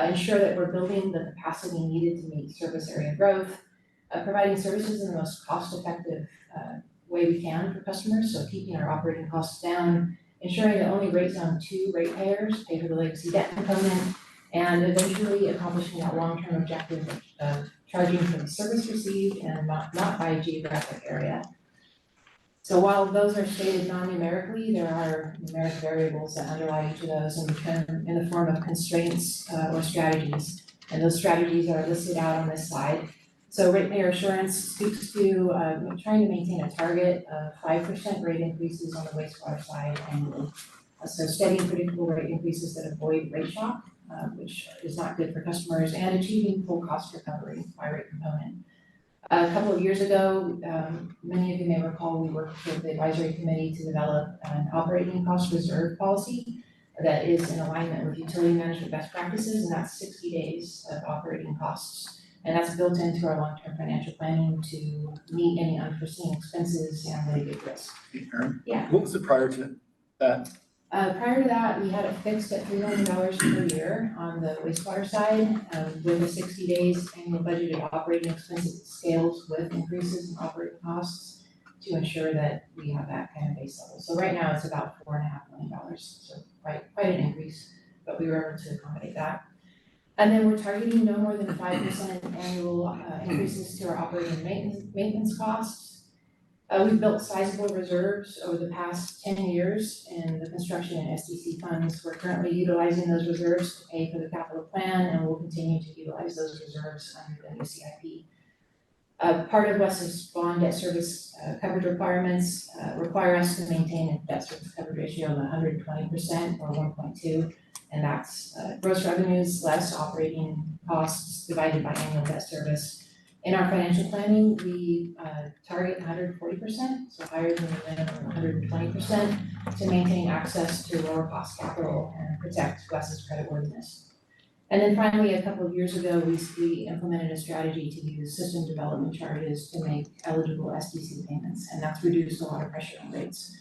ensure that we're building the capacity needed to meet service area growth, providing services in the most cost-effective way we can for customers, so keeping our operating costs down, ensuring that only rate zone 2 ratepayers pay for the legacy debt component, and eventually accomplishing that long-term objective of charging for the service received and not by geographic area. So while those are stated non-numerically, there are numeric variables that underlie each of those in the form of constraints or strategies. And those strategies are listed out on this slide. So ratepayer assurance speaks to trying to maintain a target of 5% rate increases on the wastewater side annually. So steady and predictable rate increases that avoid rate shock, which is not good for customers, and achieving full cost recovery by rate component. A couple of years ago, many of you may recall we worked with the advisory committee to develop an operating cost reserve policy that is in alignment with utility management best practices, and that's 60 days of operating costs. And that's built into our long-term financial planning to meet any unforeseen expenses and mitigate risk. Aaron? Yeah. What was it prior to that? Prior to that, we had it fixed at $3 million per year on the wastewater side, with the 60 days annual budgeted operating expenses scales with increases in operating costs to ensure that we have that kind of base level. So right now it's about $4.5 million, so quite an increase, but we were able to accommodate that. And then we're targeting no more than 5% annual increases to our operating maintenance costs. We've built sizable reserves over the past 10 years in the construction and SDC funds. We're currently utilizing those reserves to pay for the capital plan, and we'll continue to utilize those reserves under the new CIP. Part of Wes's bond debt service coverage requirements require us to maintain a debt service coverage ratio of 120% or 1.2. And that's gross revenues less operating costs divided by annual debt service. In our financial planning, we target 140%, so higher than the minimum 120%, to maintain access to lower cost capital and protect Wes's creditworthiness. And then finally, a couple of years ago, we implemented a strategy to use system development charges to make eligible SDC payments, and that's reduced a lot of pressure on rates.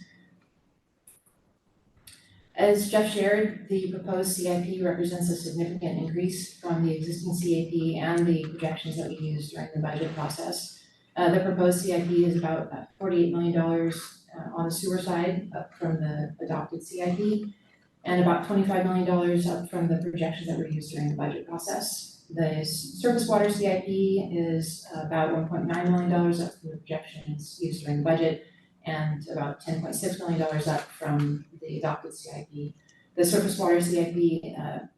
As Jeff shared, the proposed CIP represents a significant increase from the existing CIP and the projections that we used during the budget process. The proposed CIP is about $48 million on the sewer side, up from the adopted CIP. and about $25 million up from the projections that were used during the budget process. The surface water CIP is about $1.9 million up from the projections used during the budget, and about $10.6 million up from the adopted CIP. The surface water CIP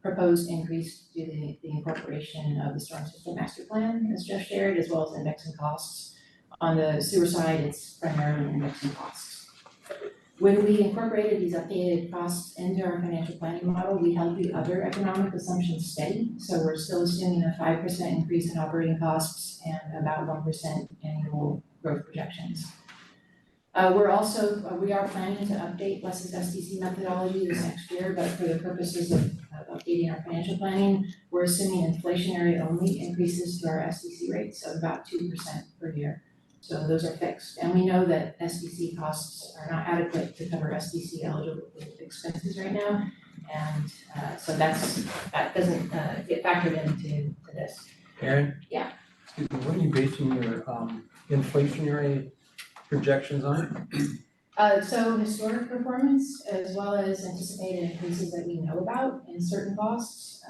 proposed increase due to the incorporation of the storm system master plan, as Jeff shared, as well as indexing costs. On the sewer side, it's primarily indexing costs. When we incorporated these updated costs into our financial planning model, we held the other economic assumptions steady. So we're still assuming a 5% increase in operating costs and about 1% annual growth projections. We are planning to update Wes's SDC methodology this next year, but for the purposes of updating our financial planning, we're assuming inflationary only increases to our SDC rates of about 2% per year. So those are fixed, and we know that SDC costs are not adequate to cover SDC eligible expenses right now, and so that doesn't get factored into this. Aaron? Yeah. Excuse me, what are you basing your inflationary projections on? So historic performance as well as anticipated increases that we know about in certain costs,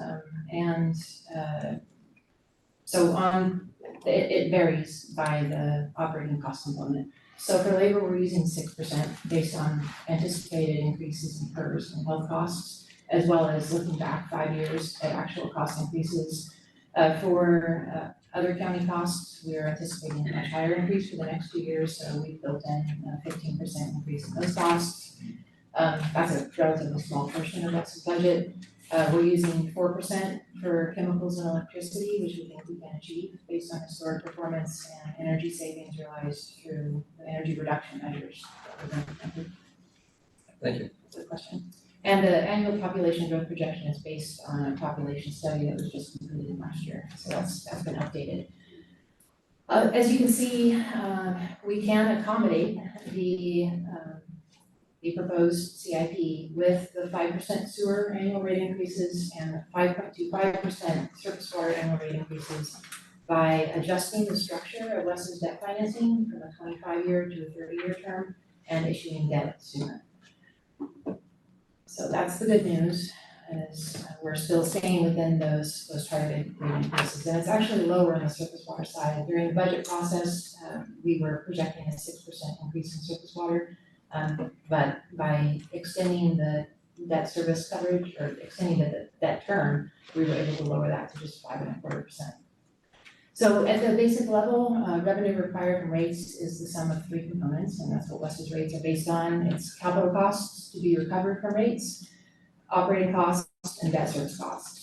it varies by the operating cost component. So for labor, we're using 6% based on anticipated increases in PERS and health costs, as well as looking back 5 years at actual cost increases. For other county costs, we are anticipating a much higher increase for the next 2 years, so we've built in a 15% increase in those costs. That's a relatively small portion of Wes's budget. We're using 4% for chemicals and electricity, which we think we can achieve based on historic performance and energy savings realized through the energy reduction measures that we've implemented. Thank you. Good question. And the annual population growth projection is based on a population study that was just completed last year, so that's been updated. As you can see, we can accommodate the proposed CIP with the 5% sewer annual rate increases and the 5% surface water annual rate increases by adjusting the structure of Wes's debt financing from a 25-year to a 30-year term and issuing debt sooner. So that's the good news, is we're still staying within those targeted rate increases. And it's actually lower on the surface water side. During the budget process, we were projecting a 6% increase in surface water. But by extending the debt service coverage or extending that term, we were able to lower that to just 5.25%. So at the basic level, revenue required from rates is the sum of 3 components, and that's what Wes's rates are based on. It's capital costs to be recovered from rates, operating costs, and debt service costs.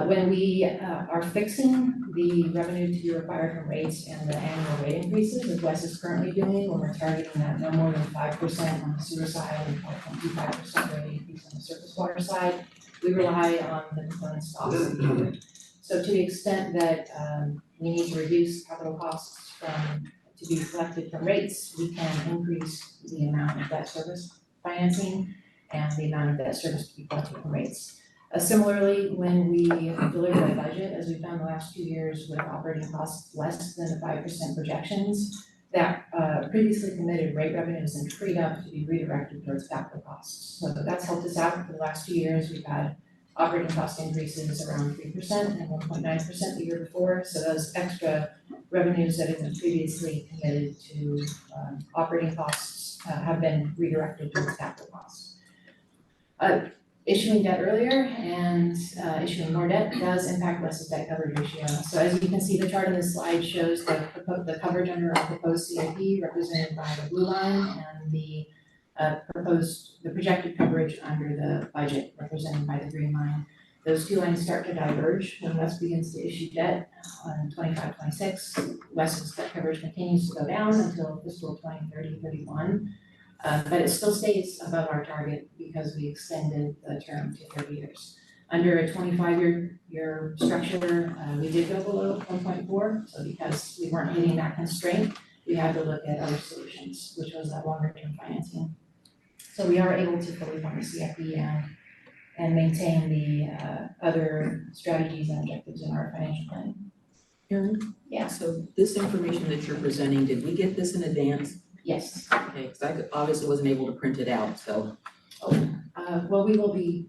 When we are fixing the revenue to be required from rates and the annual rate increases, as Wes is currently doing, when we're targeting that no more than 5% on the sewer side and 4.25% rate increase on the surface water side, we rely on the components costs to be covered. So to the extent that we need to reduce capital costs to be collected from rates, we can increase the amount of debt service financing and the amount of debt service to be collected from rates. Similarly, when we deliver a budget, as we've done the last 2 years with operating costs less than the 5% projections, that previously committed rate revenues and freed up to be redirected towards capital costs. So that's helped us out for the last 2 years. We've had operating cost increases around 3% and 1.9% the year before. So those extra revenues that have been previously committed to operating costs have been redirected towards capital costs. Issuing debt earlier and issuing more debt does impact Wes's debt coverage ratio. So as you can see, the chart on this slide shows the coverage under our proposed CIP represented by the blue line and the projected coverage under the budget represented by the green line. Those 2 lines start to diverge when Wes begins to issue debt on 25-26. Wes's debt coverage continues to go down until fiscal 2030-31. But it still stays above our target because we extended the term to 30 years. Under a 25-year structure, we did go below 1.4, so because we weren't hitting that constraint, we had to look at other solutions, which was that longer-term financing. So we are able to fully fund the CIP and maintain the other strategies and objectives in our financial plan. Erin? Yeah. So this information that you're presenting, did we get this in advance? Yes. Okay, because I obviously wasn't able to print it out, so Well, we will be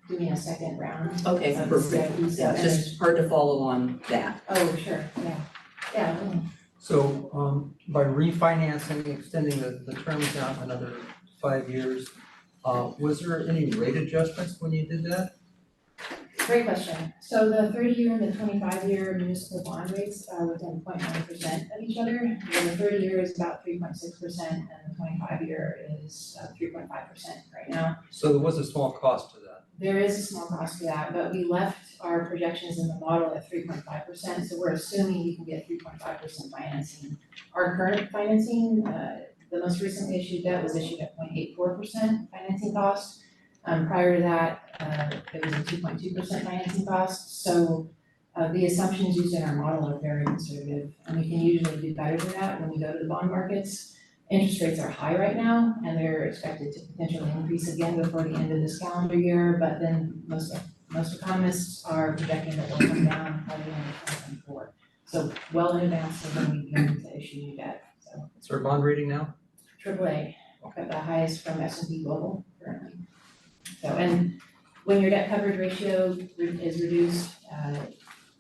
doing a second round. Okay, of perfect. CIP, so, Yeah, it's and just hard to follow on that. oh, sure, yeah, yeah. So, by refinancing, extending the terms out another 5 years, was there any rate adjustments when you did that? Great question. So the 30-year and the 25-year municipal bond rates are within 0.9% of each other. And the 30-year is about 3.6% and the 25-year is 3.5% right now. So there was a small cost to that. There is a small cost to that, but we left our projections in the model at 3.5%, so we're assuming we can get 3.5% financing. Our current financing, the most recently issued debt was issued at 0.84% financing cost. Prior to that, it was a 2.2% financing cost, so the assumptions used in our model are very conservative, and we can usually do better than that when we go to the bond markets. Interest rates are high right now, and they're expected to potentially increase again before the end of this calendar year, but then most economists are projecting that they'll come down by the end of 2024. So well in advance of when we begin to issue new debt, so. What's our bond rating now? AAA, got the highest from S&P Global currently. So, and when your debt coverage ratio is reduced,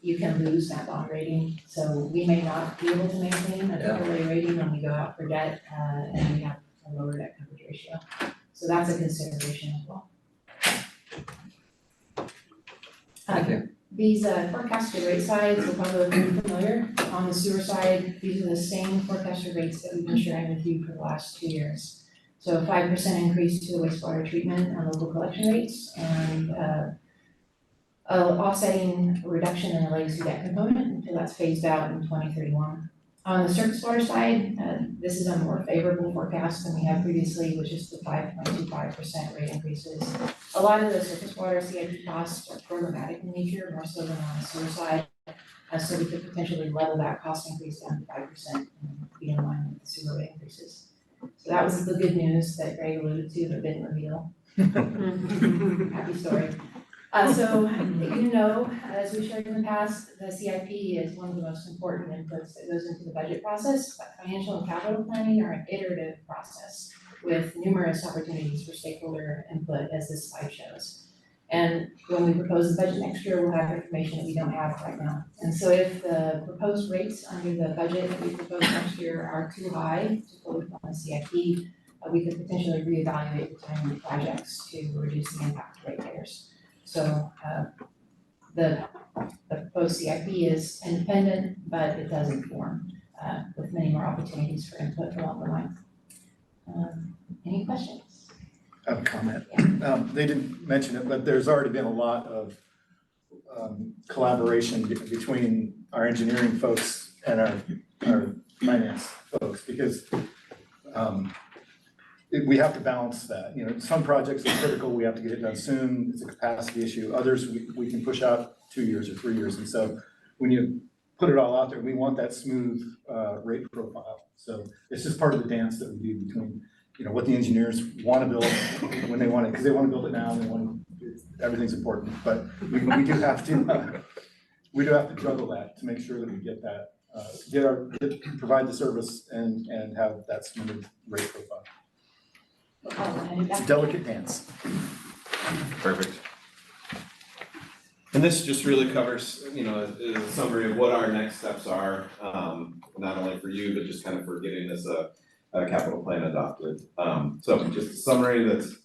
you can lose that bond rating. So we may not be able to maintain a AAA rating when we go out for debt, and we have a lower debt coverage ratio. So that's a consideration as well. Thank you. These forecasted rate sides will probably look pretty familiar. On the sewer side, these are the same forecasted rates that we've been sharing with you for the last 2 years. So a 5% increase to the wastewater treatment and local collection rates, and offsetting reduction in the legacy debt component until that's phased out in 2031. On the surface water side, this is a more favorable forecast than we had previously, which is the 5.25% rate increases. A lot of the surface water CIP costs are programmatic in nature, more so than on the sewer side. So we could potentially level that cost increase down to 5% and be in line with the sewer rate increases. So that was the good news that Greg alluded to but didn't reveal. Happy story. So you know, as we shared in the past, the CIP is one of the most important inputs that goes into the budget process, but financial and capital planning are an iterative process with numerous opportunities for stakeholder input, as this slide shows. And when we propose the budget next year, we'll have information that we don't have right now. And so if the proposed rates under the budget that we propose next year are too high to fully fund the CIP, we could potentially reevaluate the timing of projects to reduce the impact to ratepayers. So the proposed CIP is independent, but it does inform with many more opportunities for input along the line. Any questions? I have a comment. They didn't mention it, but there's already been a lot of collaboration between our engineering folks and our finance folks, because we have to balance that. You know, some projects are critical, we have to get it done soon, it's a capacity issue. Others, we can push out 2 years or 3 years. And so when you put it all out there, we want that smooth rate profile. So it's just part of the dance that we do between, you know, what the engineers want to build when they want it, because they want to build it now, and they want everything's important. But we do have to juggle that to make sure that we get that, provide the service and have that smooth rate profile. It's a delicate dance. Perfect. And this just really covers, you know, a summary of what our next steps are, not only for you, but just kind of for getting this a capital plan adopted. So just a summary that's,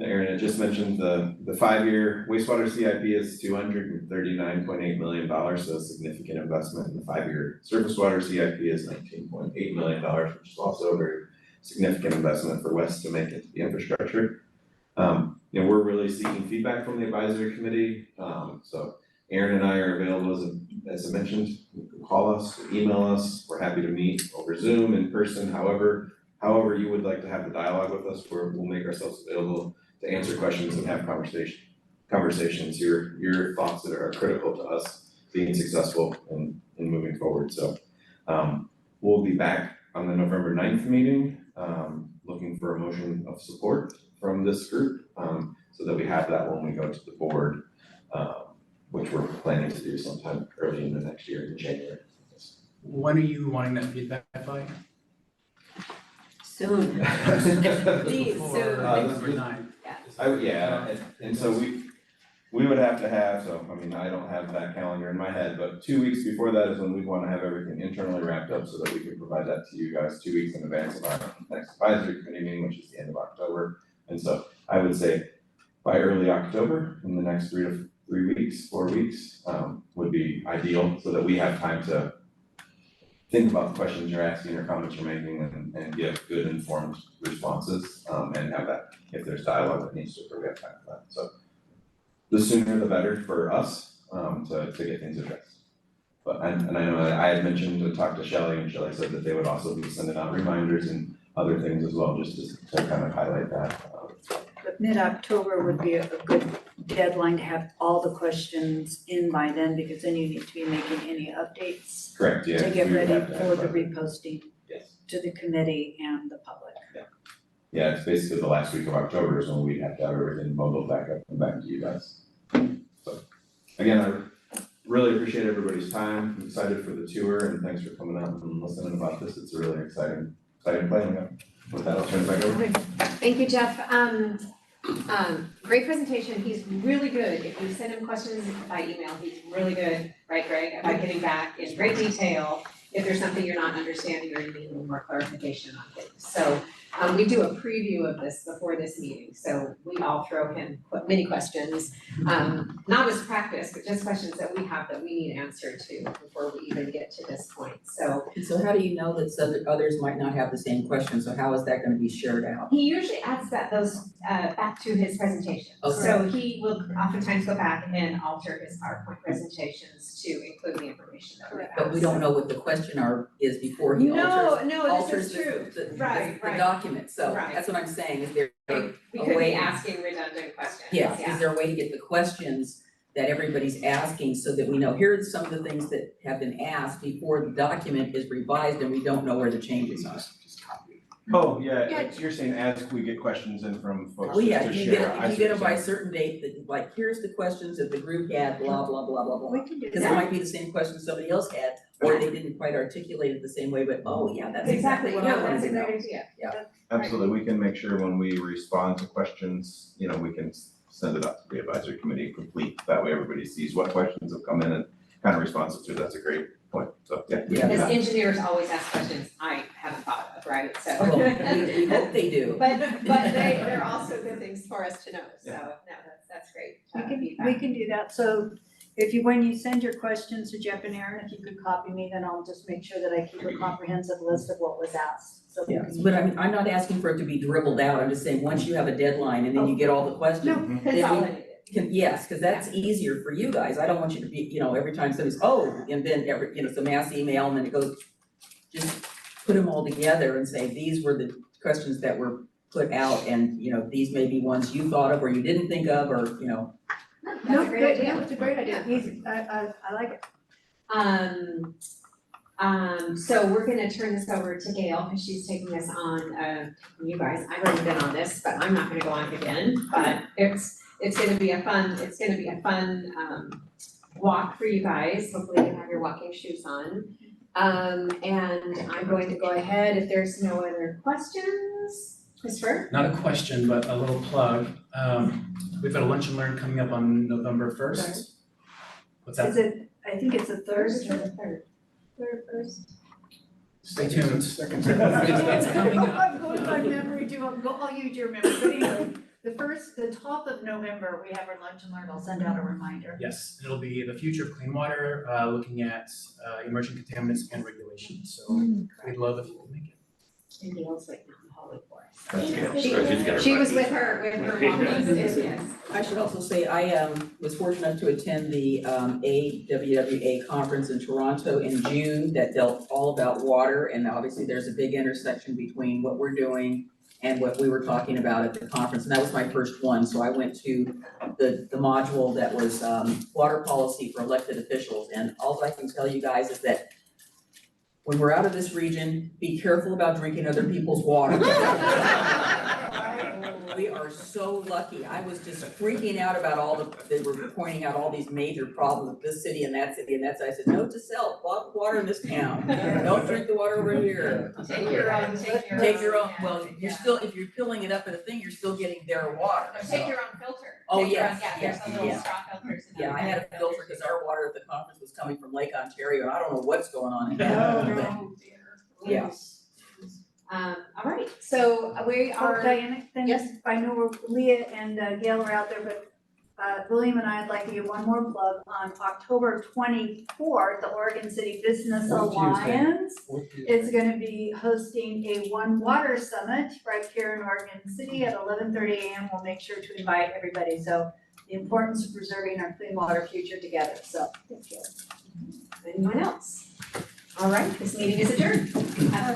Aaron had just mentioned, the 5-year wastewater CIP is $239.8 million, so a significant investment. In the 5-year surface water CIP is $19.8 million, which is also a very significant investment for West to make into the infrastructure. You know, we're really seeking feedback from the advisory committee. So Aaron and I are available, as I mentioned. You can call us, email us. We're happy to meet over Zoom, in person, however you would like to have the dialogue with us. We'll make ourselves available to answer questions and have conversations. Your thoughts that are critical to us being successful in moving forward. So we'll be back on the November 9th meeting, looking for a motion of support from this group, so that we have that when we go to the board, which we're planning to do sometime early in the next year in January. When are you wanting that feedback by? Soon. Please, soon. And so we would have to have, so, I mean, I don't have that calendar in my head, but 2 weeks before that is when we'd wanna have everything internally wrapped up so that we can provide that to you guys 2 weeks in advance of our next advisory committee meeting, which is the end of October. And so I would say by early October, in the next 4 weeks, would be ideal, so that we have time to think about the questions you're asking or comments you're making and give good informed responses, and have that, if there's dialogue that needs to occur, we have time for that, so. The sooner the better for us, to get things addressed. But, and I know that I had mentioned to talk to Shelley, and Shelley said that they would also be sending out reminders and other things as well, just to kind of highlight that. But mid-October would be a good deadline to have all the questions in by then, because then you need to be making any updates Correct, yeah. to get we would ready have to have for the that. reposting Yes. to the committee and the public. Yeah, it's basically the last week of October is when we'd have to have everything bundled back up and back to you guys. So, again, I really appreciate everybody's time. I'm excited for the tour, and thanks for coming out and listening about this. It's a really exciting plan. With that, I'll turn it back over. Thank you, Jeff. Great presentation. He's really good. If you send him questions by email, he's really good, right, Greg? About getting back in great detail if there's something you're not understanding or you need a little more clarification on things. So we do a preview of this before this meeting, so we all throw him many questions, not as practice, but just questions that we have that we need answered to before we even get to this point. So So how do you know that others might not have the same question? So how is that gonna be shared out? he usually adds those back to his presentation. Okay. So he will oftentimes go back and alter his PowerPoint presentations to include the information that we have. But we don't know what the question is before he alters No, this is true. the Right. document. So Right. that's what I'm saying, is there We a could way? be asking redundant questions. Yes, is there a way to get the questions that everybody's asking so that we know, here are some of the things that have been asked before the document is revised and we don't know where the changes are? Oh, yeah, Yeah. you're saying as we get questions in from folks Well, yeah, to if you share. get, I if you see get what it by a you're saying. certain date, that like, here's the questions that the group had, blah, blah, blah, blah, blah. We can do Because it that. might be the same questions somebody else had, or they didn't quite articulate it the same way, but, oh, yeah, that's exactly what I No, wanted that's to a know. great idea. Absolutely, we can make sure when we respond to questions, we can send it out to the advisory committee complete. That way everybody sees what questions have come in and kind of responses to. That's a great point. So, yeah. we can do Because that. engineers always ask questions I haven't thought of, right? So. Well, we hope they do. But they're also good things for us to know, so no, that's great. We can do that. So when you send your questions to Jeff and Aaron, if you could copy me, then I'll just make sure that I keep a comprehensive list of what was asked. So we Yes, can. but I'm not asking for it to be dribbled out. I'm just saying, once you have a deadline and then you get all the questions. No, that's all I needed. Yes, because that's easier for you guys. I don't want you to be, every time somebody's, and then some mass email and then it goes, just put them all together and say, these were the questions that were put out and, these may be ones you thought of or you didn't think of, or, No, That's a great good, idea. no, it's a great idea. Easy. I like it. So we're gonna turn this over to Gail, because she's taking this on, you guys, I've already been on this, but I'm not gonna go on again, but it's gonna be a fun walk for you guys, hopefully you have your walking shoes on. And I'm going to go ahead, if there's no other questions, Christopher? Not a question, but a little plug. We've got a lunch and learn coming up on November 1st. What's that? Is it, I think it's the third. Third, first. Stay tuned. Second. It's coming up. I'm going by memory too, I'll use your memory, but anyway, the 12th of November, we have our lunch and learn, I'll send out a reminder. Yes, it'll be the future of clean water, looking at emerging contaminants and regulations. So we'd love if you could make it. And Gail's waiting on the hallway for us. That's good. She was with her mom, yes. I should also say, I was fortunate to attend the AWWA conference in Toronto in June that dealt all about water, and obviously there's a big intersection between what we're doing and what we were talking about at the conference, and that was my first one, so I went to the module that was water policy for elected officials, and all I can tell you guys is that when we're out of this region, be careful about drinking other people's water. We are so lucky. I was just freaking out about they were pointing out all these major problems with this city and that city and that side. I said, note to self, bottled water in this town. Don't drink the water over here. Take your own, Take your own, well, you're still, if you're filling it up in a thing, you're still getting their water. Take your own filter. Oh, Take your own- yes, Yeah, there's yes, some little yeah. straw filters. and Yeah, I had a filter because our water at the conference was coming from Lake Ontario. I don't know what's going on in that. Oh, dear. Yeah. All right, so we Oh, are. Diana, then, Yes. I know Leah and Gail are out there, but William and I'd like to give one more plug. On October 24th, the Oregon City Business Alliance is gonna be hosting a One Water Summit right here in Oregon City at 11:30 a.m. We'll make sure to invite everybody, so the importance of preserving our clean water future together, so thank you. Anyone else? All right, this meeting is adjourned. Have a